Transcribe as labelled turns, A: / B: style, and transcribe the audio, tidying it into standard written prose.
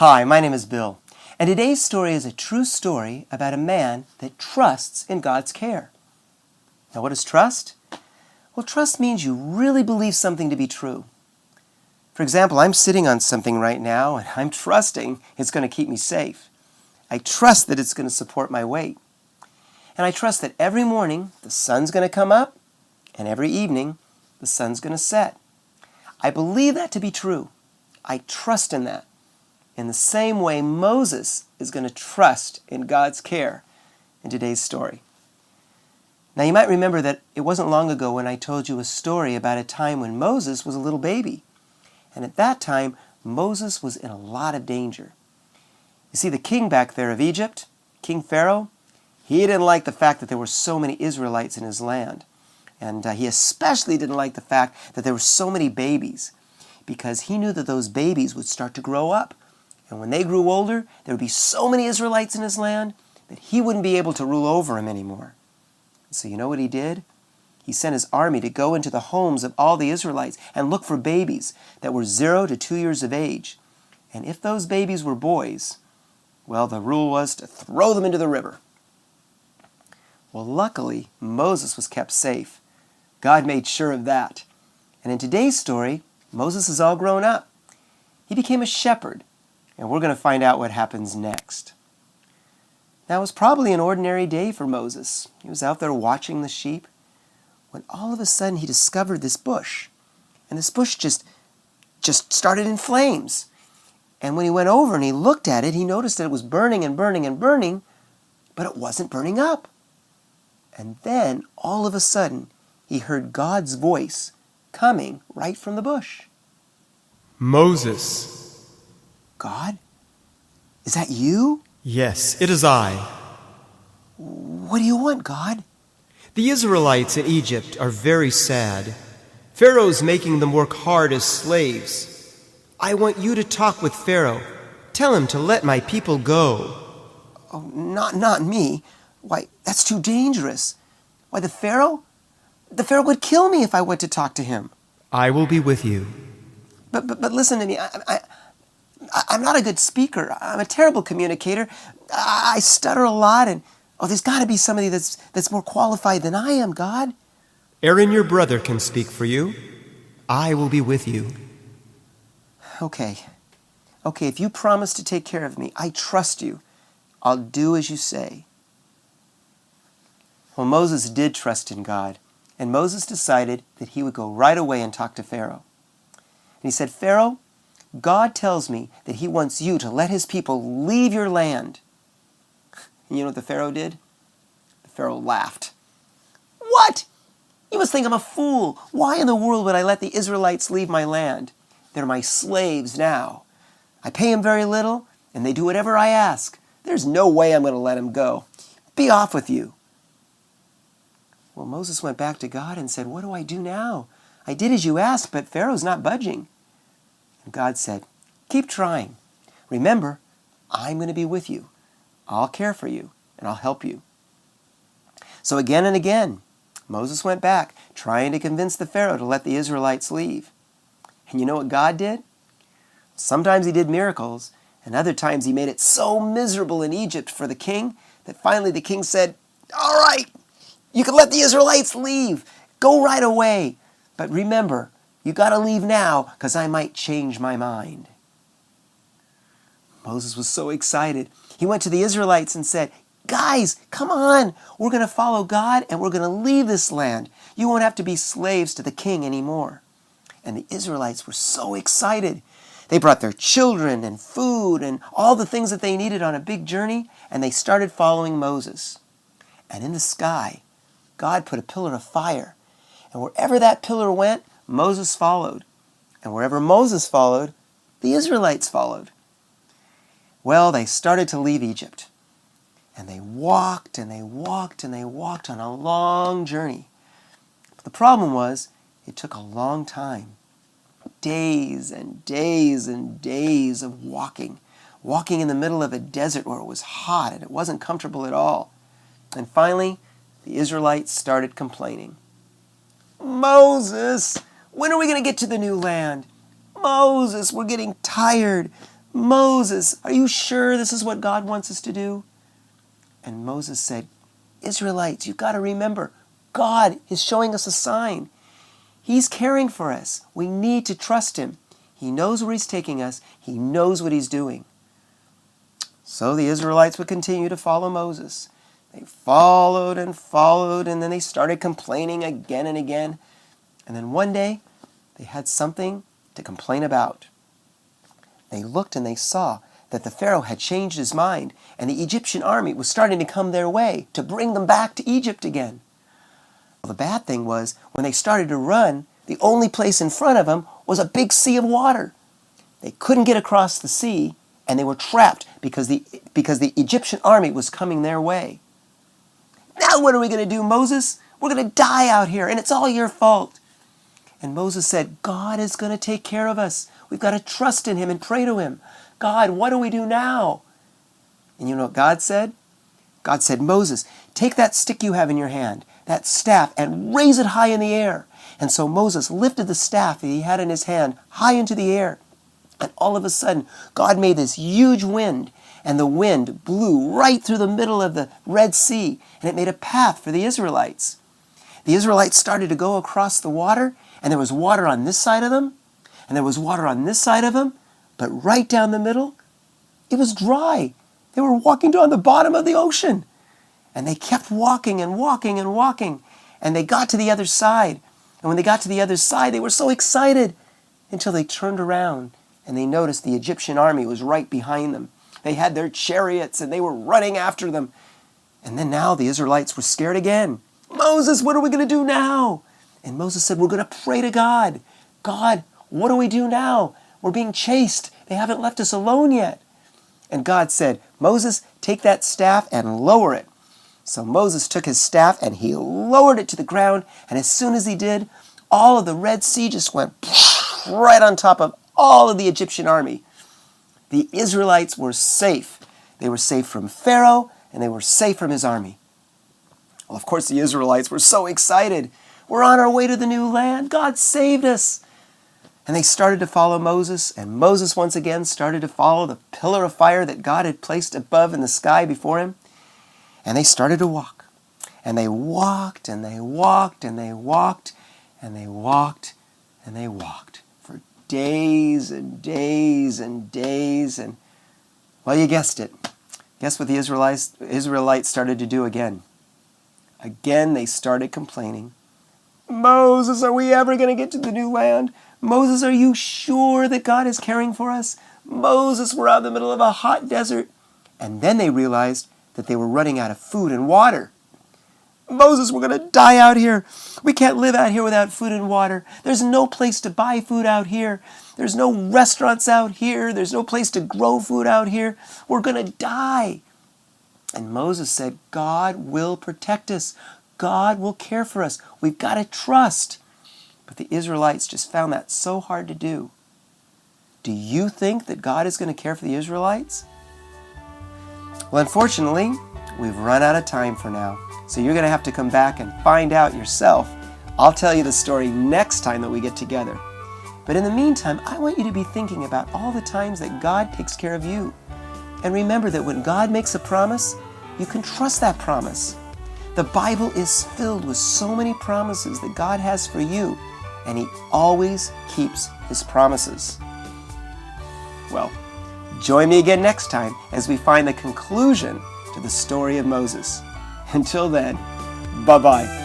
A: Hi, my name is Bill, and today's story is a true story about a man that trusts in God's care. Now, what is trust? Well, trust means you really believe something to be true. For example, I'm sitting on something right now, and I'm trusting it's going to keep me safe. I trust that it's going to support my weight. And I trust that every morning the sun's going to come up, and every evening the sun's going to set. I believe that to be true. I trust in that. In the same way, Moses is going to trust in God's care in today's story. Now, you might remember that it wasn't long ago when I told you a story about a time when Moses was a little baby. And at that time, Moses was in a lot of danger. You see, the king back there of Egypt, King Pharaoh, he didn't like the fact that there were so many Israelites in his land. And he especially didn't like the fact that there were so many babies, because he knew that those babies would start to grow up. And when they grew older, there would be so many Israelites in his land that he wouldn't be able to rule over them anymore. So you know what he did? He sent his army to go into the homes of all the Israelites and look for babies that were 0 to 2 years of age. And if those babies were boys, well, the rule was to throw them into the river. Well, luckily, Moses was kept safe. God made sure of that. And in today's story, Moses is all grown up. He became a shepherd, and we're going to find out what happens next. Now, it was probably an ordinary day for Moses. He was out there watching the sheep when all of a sudden he discovered this bush. And this bush just started in flames. And when he went over and he looked at it, he noticed that it was burning and burning and burning, but it wasn't burning up. And then, all of a sudden, he heard God's voice coming right from the bush.
B: Moses.
A: God? Is that you?
B: Yes, it is I.
A: What do you want, God?
B: The Israelites in Egypt are very sad. Pharaoh's making them work hard as slaves. I want you to talk with Pharaoh. Tell him to let my people go.
A: Oh, not me. Why, that's too dangerous. Why, the Pharaoh? The Pharaoh would kill me if I went to talk to him.
B: I will be with you.
A: But listen to me. I'm not a good speaker. I'm a terrible communicator. I stutter a lot, and there's got to be somebody that's more qualified than I am, God.
B: Aaron, your brother, can speak for you. I will be with you.
A: Okay, if you promise to take care of me, I trust you. I'll do as you say. Well, Moses did trust in God, and Moses decided that he would go right away and talk to Pharaoh. And he said, Pharaoh, God tells me that he wants you to let his people leave your land. And you know what the Pharaoh did? The Pharaoh laughed. What? You must think I'm a fool. Why in the world would I let the Israelites leave my land? They're my slaves now. I pay them very little, and they do whatever I ask. There's no way I'm going to let them go. Be off with you. Well, Moses went back to God and said, what do I do now? I did as you asked, but Pharaoh's not budging. And God said, keep trying. Remember, I'm going to be with you. I'll care for you, and I'll help you. So again and again, Moses went back, trying to convince the Pharaoh to let the Israelites leave. And you know what God did? Sometimes he did miracles, and other times he made it so miserable in Egypt for the king that finally the king said, all right, you can let the Israelites leave. Go right away. But remember, you got to leave now because I might change my mind. Moses was so excited. He went to the Israelites and said, guys, come on. We're going to follow God and we're going to leave this land. You won't have to be slaves to the king anymore. And the Israelites were so excited. They brought their children and food and all the things that they needed on a big journey, and they started following Moses. And in the sky, God put a pillar of fire. And wherever that pillar went, Moses followed. And wherever Moses followed, the Israelites followed. Well, they started to leave Egypt. And they walked and they walked and they walked on a long journey. But the problem was, it took a long time. Days and days and days of walking in the middle of a desert where it was hot and it wasn't comfortable at all. And finally, the Israelites started complaining. Moses, when are we going to get to the new land? Moses, we're getting tired. Moses, are you sure this is what God wants us to do? And Moses said, Israelites, you've got to remember, God is showing us a sign. He's caring for us. We need to trust him. He knows where he's taking us. He knows what he's doing. So the Israelites would continue to follow Moses. They followed, and then they started complaining again and again. And then one day, they had something to complain about. They looked and they saw that the Pharaoh had changed his mind, and the Egyptian army was starting to come their way to bring them back to Egypt again. Well, the bad thing was, when they started to run, the only place in front of them was a big sea of water. They couldn't get across the sea, and they were trapped because the Egyptian army was coming their way. Now what are we going to do, Moses? We're going to die out here, and it's all your fault. And Moses said, God is going to take care of us. We've got to trust in him and pray to him. God, what do we do now? And you know what God said? God said, Moses, take that stick you have in your hand, that staff, and raise it high in the air. And so Moses lifted the staff that he had in his hand high into the air. And all of a sudden, God made this huge wind, and the wind blew right through the middle of the Red Sea, and it made a path for the Israelites. The Israelites started to go across the water, and there was water on this side of them, and there was water on this side of them, but right down the middle, it was dry. They were walking down the bottom of the ocean. And they kept walking and walking and walking, and they got to the other side. And when they got to the other side, they were so excited until they turned around and they noticed the Egyptian army was right behind them. They had their chariots and they were running after them. And then now the Israelites were scared again. Moses, what are we going to do now? And Moses said, we're going to pray to God. God, what do we do now? We're being chased. They haven't left us alone yet. And God said, Moses, take that staff and lower it. So Moses took his staff and he lowered it to the ground. And as soon as he did, all of the Red Sea just went right on top of all of the Egyptian army. The Israelites were safe. They were safe from Pharaoh, and they were safe from his army. Well, of course, the Israelites were so excited. We're on our way to the new land. God saved us. And they started to follow Moses, and Moses once again started to follow the pillar of fire that God had placed above in the sky before him. And they started to walk. And they walked, and they walked, and they walked, and they walked, and they walked for days and days and days. And, well, you guessed it. Guess what the Israelites started to do again? Again, they started complaining. Moses, are we ever going to get to the new land? Moses, are you sure that God is caring for us? Moses, we're out in the middle of a hot desert. And then they realized that they were running out of food and water. Moses, we're going to die out here. We can't live out here without food and water. There's no place to buy food out here. There's no restaurants out here. There's no place to grow food out here. We're going to die. And Moses said, God will protect us. God will care for us. We've got to trust. But the Israelites just found that so hard to do. Do you think that God is going to care for the Israelites? Well, unfortunately, we've run out of time for now. So you're going to have to come back and find out yourself. I'll tell you the story next time that we get together. But in the meantime, I want you to be thinking about all the times that God takes care of you. And remember that when God makes a promise, you can trust that promise. The Bible is filled with so many promises that God has for you, and He always keeps His promises. Well, join me again next time as we find the conclusion to the story of Moses. Until then, bye-bye.